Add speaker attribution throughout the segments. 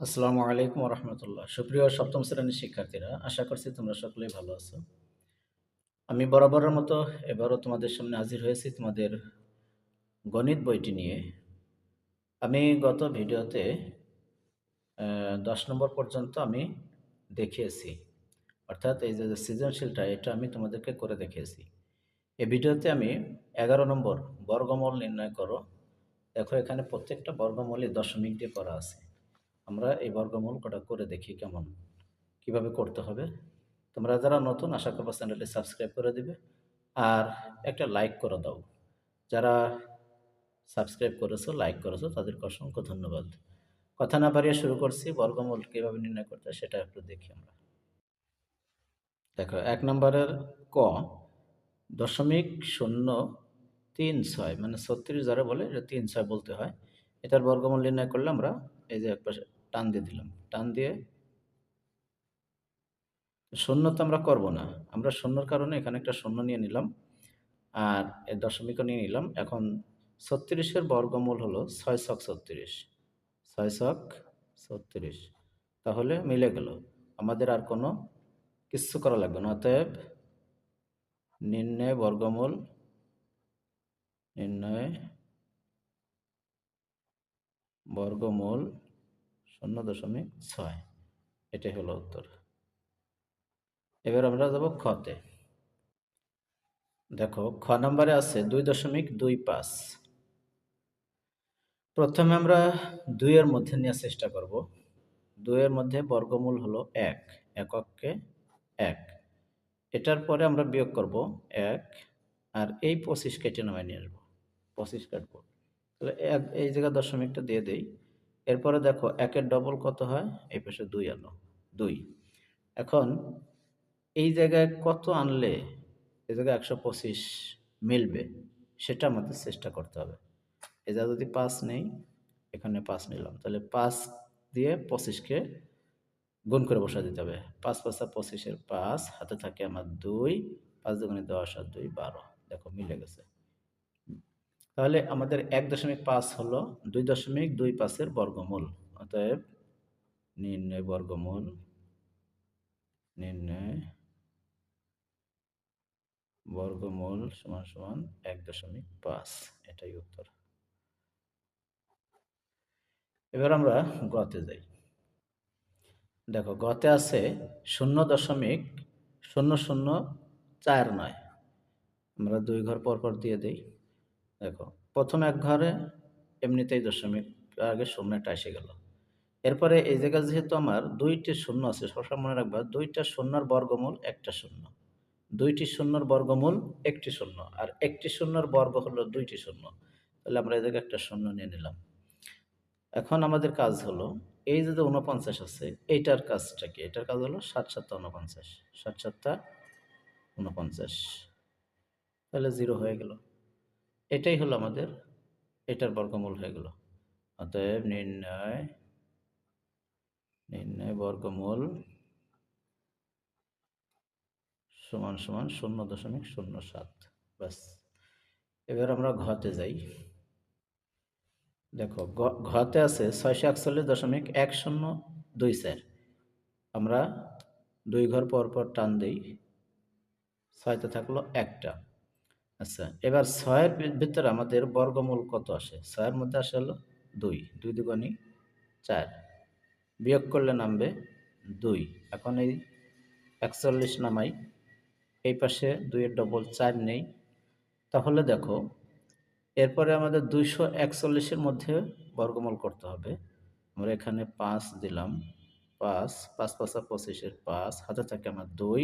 Speaker 1: আসসালামু আলাইকুম রহমতুল্লাহ। সুপ্রিয় সপ্তম শ্রেণীর শিক্ষার্থীরা, আশা করছি তোমরা সকলেই ভালো আছো। আমি বরাবরের মতো এবারও তোমাদের সামনে হাজির হয়েছি তোমাদের গণিত বইটি নিয়ে। আমি গত ভিডিওতে 10 নম্বর পর্যন্ত আমি দেখিয়েছি, অর্থাৎ এই যে সৃজনশীলটা এটা আমি তোমাদেরকে করে দেখিয়েছি। এই ভিডিওতে আমি 11 নম্বর বর্গমূল নির্ণয় করো। দেখো এখানে প্রত্যেকটা বর্গমূলই দশমিক দিয়ে করা আছে। আমরা এই বর্গমূল কটা করে দেখি কিভাবে করতে হবে। তোমরা যারা নতুন, আশা করবো চ্যানেলটি সাবস্ক্রাইব করে দিবে আর একটা লাইক করে দাও। যারা সাবস্ক্রাইব করেছো, লাইক করেছো, তাদেরকে অসংখ্য ধন্যবাদ। কথা না বাড়িয়ে শুরু করছি। বর্গমূল কিভাবে নির্ণয় করতে হয় সেটা একটু দেখি আমরা। দেখো 1 নম্বরের ক, 0.036 মানে 36 যারা বলে এটা 36 বলতে হয়। এটার বর্গমূল নির্ণয় করলে আমরা এই যে একপাশে টান দিয়ে দিলাম, টান দিয়ে শূন্য তো আমরা করব না, আমরা শূন্যর কারণে এখানে একটা শূন্য নিয়ে নিলাম আর এর দশমিকও নিয়ে নিলাম। এখন 36-এর বর্গমূল হলো 6 ছক 36, 6 ছক 36, তাহলে মিলে গেল। আমাদের আর কোনো কিচ্ছু করা লাগবে না। অতএব নির্ণয় বর্গমূল, নির্ণয় বর্গমূল 0.6, এটাই হলো উত্তর। এবার আমরা যাব খতে। দেখো খ নম্বরে আছে 2.25। প্রথমে আমরা 2-এর মধ্যে নেওয়ার চেষ্টা করব। 2-এর মধ্যে বর্গমূল হলো 1, এককে 1। এটার পরে আমরা বিয়োগ করব 1 আর এই 25 কেটে নামায় নিয়ে আসবো, 25 কাটবো। তাহলে এই জায়গায় দশমিকটা দিয়ে দেই। এরপরে দেখো 1-এর ডবল কত হয়, এই পাশে 2 আনো, 2। এখন এই জায়গায় কত আনলে এই জায়গায় 125 মিলবে সেটা আমাদের চেষ্টা করতে হবে। এই জায়গায় যদি 5 নেই, এখানে 5 নিলাম, তাহলে 5 দিয়ে 25-কে গুণ করে বসা দিতে হবে। 5 5 25-এর 5, হাতে থাকে আমার 2, 5 দুগুণে 10 আর 2 12। দেখো মিলে গেছে। তাহলে আমাদের 1.5 হলো 2.25-এর বর্গমূল। অতএব নির্ণয় বর্গমূল, নির্ণয় বর্গমূল সমান সমান 1.5, এটাই উত্তর। এবার আমরা গতে যাই। দেখো গতে আছে 0.0049। আমরা 2 ঘর পর পর দিয়ে দেই। দেখো প্রথম এক ঘরে এমনিতেই দশমিক আগে শূন্যটা এসে গেল। এরপরে এই জায়গায় যেহেতু আমার 2টি শূন্য আছে, সবসময় মনে রাখবা 2টা শূন্যর বর্গমূল একটা শূন্য, 2টি শূন্যর বর্গমূল একটি শূন্য, আর একটি শূন্যর বর্গ হলো 2টি শূন্য। তাহলে আমরা এই জায়গায় একটা শূন্য নিয়ে নিলাম। এখন আমাদের কাজ হলো এই যে 49 আছে, এইটার কাজটা কি? এটার কাজ হলো 7 7 49, 7 7 49, তাহলে 0 হয়ে গেল। এটাই হলো আমাদের এটার বর্গমূল হয়ে গেল। অতএব নির্ণয় বর্গমূল সমান সমান 0.07। ব্যাস। এবার আমরা ঘতে যাই। দেখো ঘতে আছে 641.1024। আমরা 2 ঘর পর পর টান দেই, 6তে থাকলো একটা। আচ্ছা, এবার 6-এর ভিতরে আমাদের বর্গমূল কত আসে? 6-এর মধ্যে আসে হলো 2, 2 দুগুণে 4, বিয়োগ করলে নামবে 2। এখন এই 41 নামাই, এই পাশে 2-এর ডবল 4 নেই। তাহলে দেখো এরপরে আমাদের 241-এর মধ্যে বর্গমূল করতে হবে। আমরা এখানে 5 দিলাম, 5 5 5 25-এর 5, হাতে থাকে আমার 2,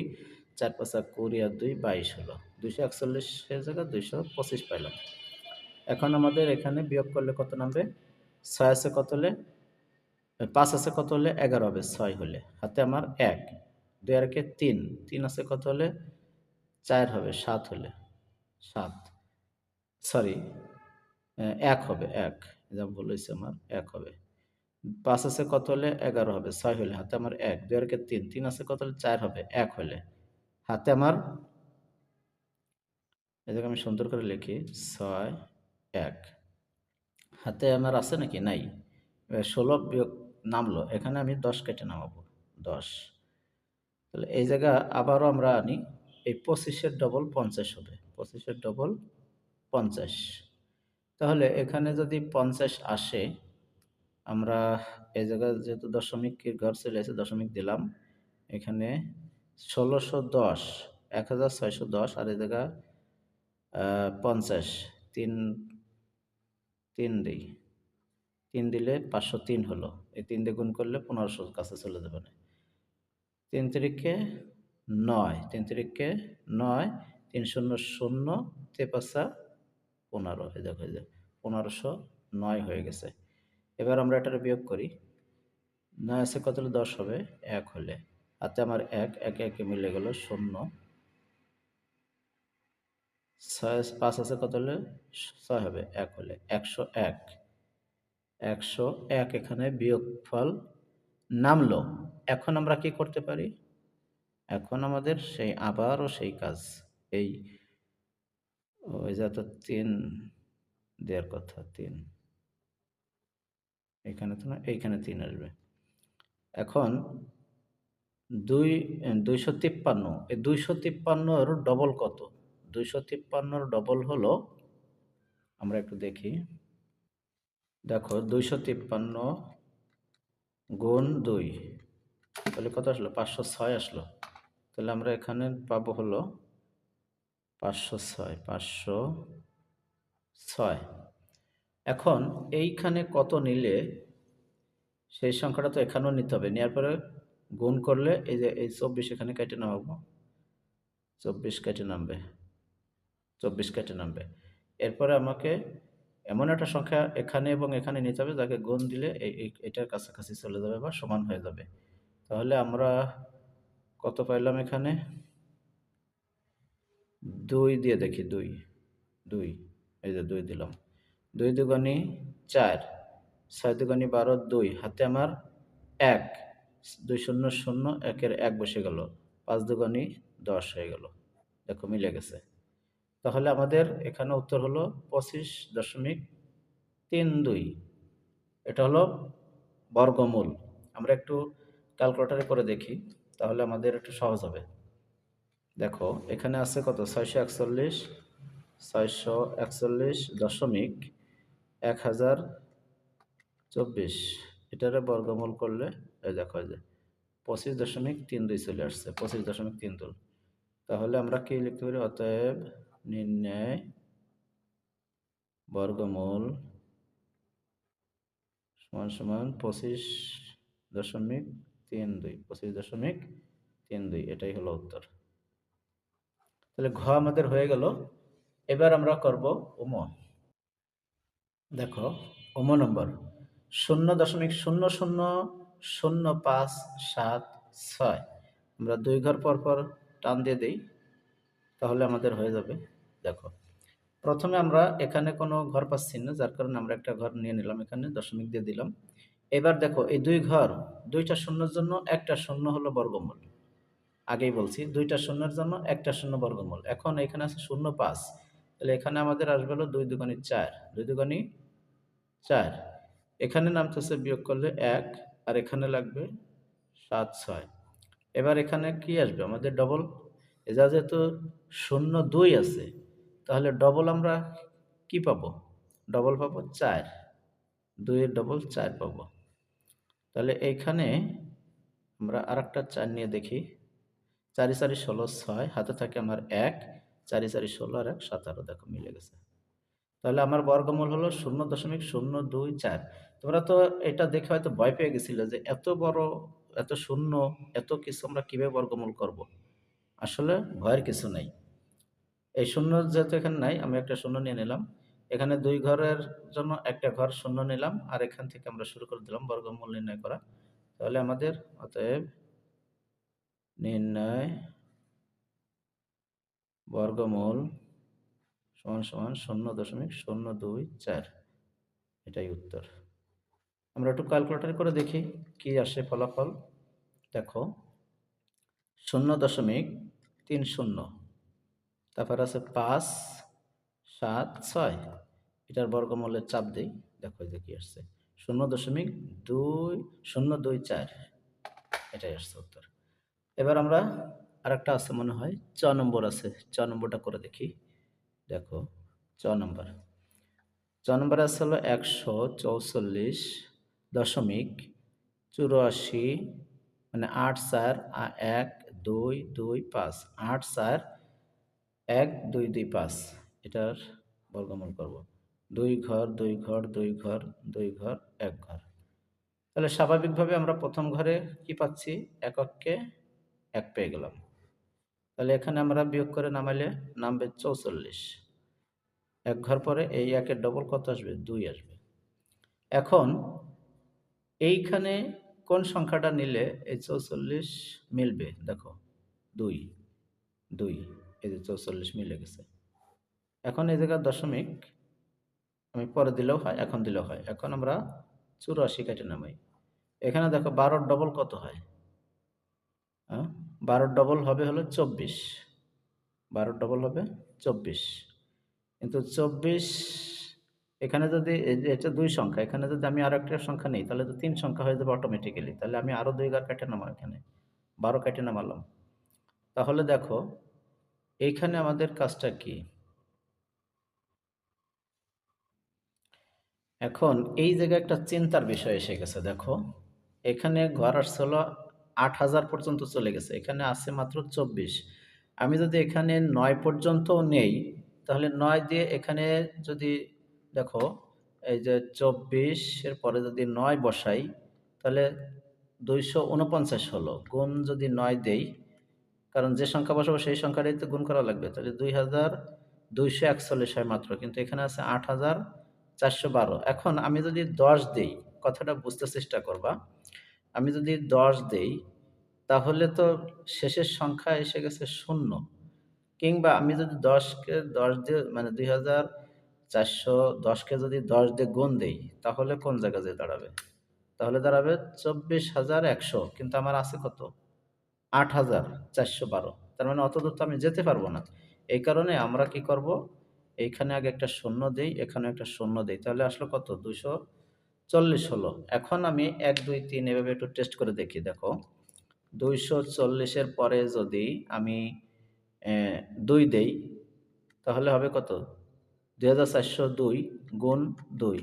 Speaker 1: 4 5 20 আর 2 22 হলো। 241-এর জায়গায় 225 পাইলাম। এখন আমাদের এখানে বিয়োগ করলে কত নামবে? 6 আছে কত হলে, 5 আছে কত হলে 11 হবে, 6 হলে হাতে আমার 1, 2 আর 3, 3 আছে কত হলে 4 হবে, 7 হলে 7, সরি 1 হবে, 1 যা ভুল হয়েছে আমার, 1 হবে। 5 আছে কত হলে 11 হবে, 6 হলে হাতে আমার 1, 2 আর 3, 3 আছে কত হলে 4 হবে, 1 হলে হাতে আমার, এটাকে আমি সুন্দর করে লিখি 6 1, হাতে আমার আছে নাকি? নাই। 16 বিয়োগ নামলো, এখানে আমি 10 কেটে নামাবো, 10। তাহলে এই জায়গা আবারও আমরা আনি, এই 25-এর ডবল 50 হবে, 25-এর ডবল 50। তাহলে এখানে যদি 50 আসে, আমরা এই জায়গায় যেহেতু দশমিকের ঘর চলে এসে দশমিক দিলাম, এখানে 1610, 1610, আর এই জায়গা 50, 3 3 দিই, 3 দিলে 503 হলো। এই 3 দিয়ে গুণ করলে 1500 কাছে চলে যাবে না। 3 তিরিকে 9, 3 তিরিকে 9, 3 শূন্য শূন্য, 3 পাঁচা 15, এই দেখো, এই যে 1509 হয়ে গেছে। এবার আমরা এটার বিয়োগ করি, 9 আছে কত হলে 10 হবে, 1 হলে, হাতে আমার 1, 1 1 মিলে গেল 0, 6 5 আছে কত হলে 6 হবে, 1 হলে 101, 101 এখানে বিয়োগফল নামলো। এখন আমরা কি করতে পারি? এখন আমাদের সেই আবারও সেই কাজ, এই ওই যে তো 3 দেওয়ার কথা, 3 এখানে তো না, এইখানে 3 আসবে। এখন 253, এই 253-র ডবল কত? 253-র ডবল হলো, আমরা একটু দেখি, দেখো 253 গুণ 2, তাহলে কত আসলো? 506 আসলো। তাহলে আমরা এখানে পাবো হলো 506, 506। এখন এইখানে কত নিলে সেই সংখ্যাটা তো এখানেও নিতে হবে, নেওয়ার পরে গুণ করলে এই যে এই 24 এখানে কেটে নামাবো, 24 কেটে নামবে, 24 কেটে নামবে। এরপরে আমাকে এমন একটা সংখ্যা এখানে এবং এখানে নিতে হবে যাকে গুণ দিলে এটার কাছাকাছি চলে যাবে বা সমান হয়ে যাবে। তাহলে আমরা কত পাইলাম এখানে? 2 দিয়ে দেখি, 2, 2, এই যে 2 দিলাম, 2 দুগুণে 4, 6 দুগুণে 12, 2 হাতে আমার 1, 2 শূন্য শূন্য, 1-এর 1 বসে গেল, 5 দুগুণে 10 হয়ে গেল, দেখো মিলে গেছে। তাহলে আমাদের এখানে উত্তর হলো 25.32, এটা হলো বর্গমূল। আমরা একটু ক্যালকুলেটরে করে দেখি, তাহলে আমাদের একটু সহজ হবে। দেখো এখানে আছে কত? 641, 641.1024, এটারে বর্গমূল করলে এই দেখো, এই যে 25.32 চলে আসছে, 25.32। তাহলে আমরা কি লিখতে পারি? অতএব নির্ণয় বর্গমূল সমান সমান 25.32, 25.32, এটাই হলো উত্তর। তাহলে ঘ আমাদের হয়ে গেল। এবার আমরা করব উম। দেখো উম নম্বর 0.000576, আমরা 2 ঘর পর পর টান দিয়ে দেই, তাহলে আমাদের হয়ে যাবে। দেখো প্রথমে আমরা এখানে কোনো ঘর পাচ্ছি না, যার কারণে আমরা একটা ঘর নিয়ে নিলাম, এখানে দশমিক দিয়ে দিলাম। এবার দেখো এই 2 ঘর, 2টা শূন্যের জন্য একটা শূন্য হলো বর্গমূল, আগেই বলছি 2টা শূন্যের জন্য একটা শূন্য বর্গমূল। এখন এখানে আছে 0.5, তাহলে এখানে আমাদের আসবে হলো 2 দুগুণে 4, 2 দুগুণে 4, এখানে নামতেছে বিয়োগ করলে 1, আর এখানে লাগবে 7 6। এবার এখানে কি আসবে? আমাদের ডবল, এজা যেহেতু 0 2 আছে, তাহলে ডবল আমরা কি পাবো? ডবল পাবো 4, 2 এর ডবল 4 পাবো। তাহলে এইখানে আমরা আরেকটা 4 নিয়ে দেখি, 4 4 16, 6 হাতে থাকে আমার 1, 4 4 16 আর 1 17, দেখো মিলে গেছে। তাহলে আমার বর্গমূল হলো 0.024। তোমরা তো এটা দেখে হয়তো ভয় পেয়ে গেছিলে যে এত বড়, এত শূন্য, এত কিছু আমরা কিভাবে বর্গমূল করব। আসলে ভয়ের কিছু নাই। এই শূন্য যেহেতু এখানে নাই, আমি একটা শূন্য নিয়ে নিলাম, এখানে 2 ঘরের জন্য একটা ঘর শূন্য নিলাম, আর এখান থেকে আমরা শুরু করে দিলাম বর্গমূল নির্ণয় করা। তাহলে আমাদের অতএব নির্ণয় বর্গমূল সমান সমান 0.024, এটাই উত্তর। আমরা একটু ক্যালকুলেটর করে দেখি কি আসে ফলাফল। দেখো 0.30, তারপর আছে 5 7 6, এটার বর্গমূলের চাপ দেই, দেখো যে কি আসছে 0.024 এটাই আসছে উত্তর। এবার আমরা আরেকটা আছে মনে হয়, নম্বর আছে। নম্বরটা করে দেখি। দেখো নম্বর। নম্বরে আছে হলো 144.84, মানে 8412225, 8412225 এটার বর্গমূল করব। 2 ঘর 2 ঘর 2 ঘর 2 ঘর 1 ঘর। তাহলে স্বাভাবিকভাবে আমরা প্রথম ঘরে কি পাচ্ছি, এককে 1 পেয়ে গেলাম। তাহলে এখানে আমরা বিয়োগ করে নামাইলে নামবে 44। 1 ঘর পরে এই 1 এর ডবল কত আসবে, 2 আসবে। এখন এইখানে কোন সংখ্যাটা নিলে এই 44 মিলবে, দেখো 2, 2, এই যে 44 মিলে গেছে। এখন এই জায়গার দশমিক আমি পরে দিলেও হয়, এখন দিলেও হয়। এখন আমরা 84 কেটে নামাই। এখানে দেখো 12 এর ডবল কত হয়, 12 এর ডবল হবে হলো 24, 12 এর ডবল হবে 24। কিন্তু 24 এখানে যদি এটা 2 সংখ্যা, এখানে যদি আমি আরো একটা সংখ্যা নেই তাহলে তো 3 সংখ্যা হয়ে যাবে অটোমেটিক্যালি। তাহলে আমি আরো 2 ঘর কেটে নামাই, এখানে 12 কেটে নামালাম। তাহলে দেখো এইখানে আমাদের কাজটা কি, এখন এই জায়গায় একটা চিন্তার বিষয় এসে গেছে। দেখো এখানে ঘর আসছে হলো 8000 পর্যন্ত চলে গেছে, এখানে আছে মাত্র 24। আমি যদি এখানে 9 পর্যন্ত নেই তাহলে 9 দিয়ে এখানে যদি দেখো এই যে 24 এর পরে যদি 9 বসাই তাহলে 249 হলো। গুণ যদি 9 দেই, কারণ যে সংখ্যা বসাবো সেই সংখ্যাটাই তো গুণ করা লাগবে, তাহলে 2241 হয় মাত্র, কিন্তু এখানে আছে 8412। এখন আমি যদি 10 দেই, কথাটা বুঝতে চেষ্টা করবা, আমি যদি 10 দেই তাহলে তো শেষের সংখ্যা এসে গেছে 0, কিংবা আমি যদি 10কে 10 দিয়ে মানে 2410কে যদি 10 দিয়ে গুণ দেই তাহলে কোন জায়গায় যেয়ে দাঁড়াবে, তাহলে দাঁড়াবে 24100, কিন্তু আমার আছে কত, 8412। তার মানে অত দূর তো আমি যেতে পারবো না। এই কারণে আমরা কি করব, এইখানে আগে একটা শূন্য দেই, এখানে একটা শূন্য দেই, তাহলে আসলো কত, 240 হলো। এখন আমি 1 2 3 এভাবে একটু টেস্ট করে দেখি। দেখো 240 এর পরে যদি আমি 2 দেই তাহলে হবে কত, 2402 গুণ 2,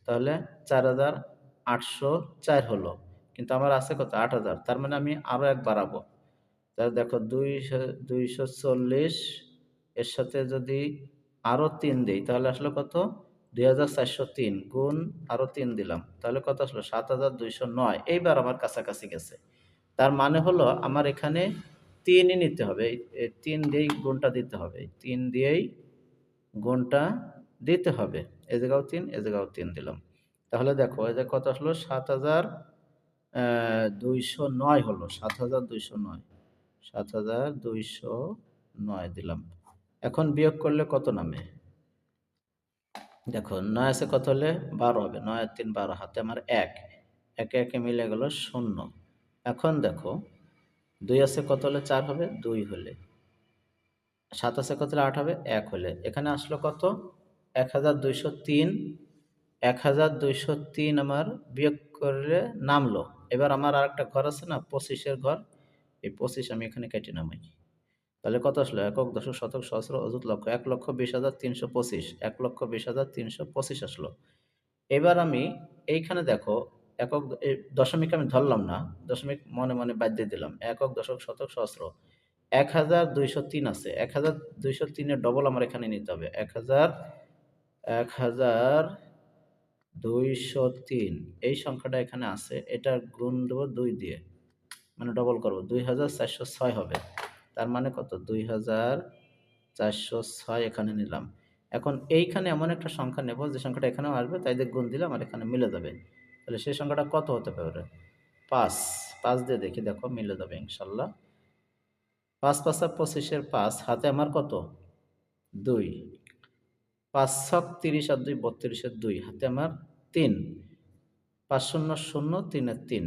Speaker 1: তাহলে 4804 হলো। কিন্তু আমার আছে কত, 8000, তার মানে আমি আরো 1 বাড়াবো। তাহলে দেখো 240 এর সাথে যদি আরো 3 দেই তাহলে আসলো কত, 2403 গুণ আরো 3 দিলাম, তাহলে কত আসলো, 7209। এইবার আমার কাছাকাছি গেছে। তার মানে হলো আমার এখানে 3ই নিতে হবে, এই 3 দিয়েই গুণটা দিতে হবে, 3 দিয়েই গুণটা দিতে হবে। এ জায়গাও 3, এ জায়গাও 3 দিলাম। তাহলে দেখো এই যে কত আসলো, 7209 হলো, 7209, 7209 দিলাম। এখন বিয়োগ করলে কত নামে, দেখো 9 আছে কত হলে 12 হবে, 9 আর 3 12, হাতে আমার 1, একে একে মিলে গেল 0। এখন দেখো 2 আছে কত হলে 4 হবে, 2 হলে, 7 আছে কত হলে 8 হবে, 1 হলে, এখানে আসলো কত, 1203। 1203 আমার বিয়োগ করলে নামলো। এবার আমার আরেকটা ঘর আছে না, 25 এর ঘর, এই 25 আমি এখানে কেটে নামাই। তাহলে কত আসলো, একক দশক শতক সহস্র অযুত লক্ষ, 1,20,325, 1,20,325 আসলো। এবার আমি এইখানে দেখো একক দশমিক আমি ধরলাম না, দশমিক মনে মনে বাদ দিয়ে দিলাম, একক দশক শতক সহস্র, 1203 আছে, 1203 এর ডবল আমার এখানে নিতে হবে, 1203 এই সংখ্যাটা এখানে আছে, এটা গুণ দেবো 2 দিয়ে, মানে ডবল করবো, 2406 হবে। তার মানে কত, 2406 এখানে নিলাম। এখন এইখানে এমন একটা সংখ্যা নেব যে সংখ্যাটা এখানেও আসবে, তাই দিয়ে গুণ দিলে আমার এখানে মিলে যাবে। তাহলে সেই সংখ্যাটা কত হতে পারে, 5। 5 দিয়ে দেখি, দেখো মিলে যাবে ইনশাল্লাহ। 5 5 25 এর 5, হাতে আমার কত, 2, 5 ছক 30 আর 2 32 এর 2, হাতে আমার 3, 5 শূন্য শূন্য 3 এর 3,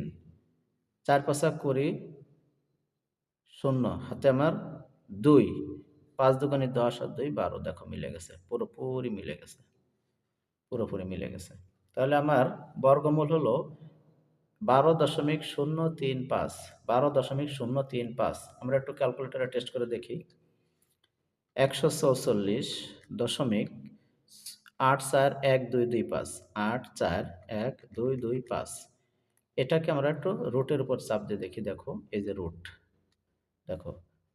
Speaker 1: 4 5 20 শূন্য, হাতে আমার 2, 5 দুগুণে 10 আর 2 12, দেখো মিলে গেছে, পুরোপুরি মিলে গেছে, পুরোপুরি মিলে গেছে। তাহলে আমার বর্গমূল হলো 12.035। 12.035 আমরা একটু ক্যালকুলেটরে টেস্ট করে দেখি। 144.8412225, 8412225। এটাকে আমরা একটু রুটের উপর চাপ দিয়ে দেখি। দেখো এই যে রুট, দেখো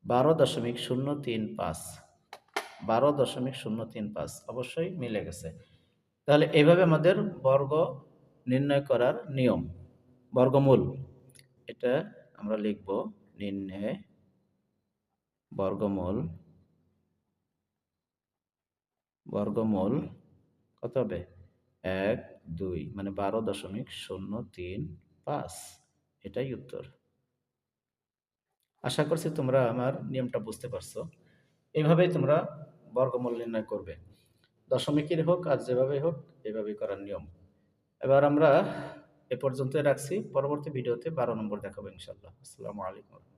Speaker 1: 12.035, 12.035 অবশ্যই মিলে গেছে। তাহলে এইভাবে আমাদের বর্গ নির্ণয় করার নিয়ম। বর্গমূল, এটা আমরা লিখব নির্ণয় বর্গমূল। বর্গমূল কত হবে? ১, ২ মানে 12.035। এটাই উত্তর। আশা করছি তোমরা আমার নিয়মটা বুঝতে পারছো। এইভাবেই তোমরা বর্গমূল নির্ণয় করবে। দশমিকের হোক আর যেভাবেই হোক, এভাবেই করার নিয়ম। এবার আমরা এ পর্যন্তই রাখছি। পরবর্তী ভিডিওতে ১২ নম্বর দেখাবো ইনশাআল্লাহ। আসসালামু আলাইকুম।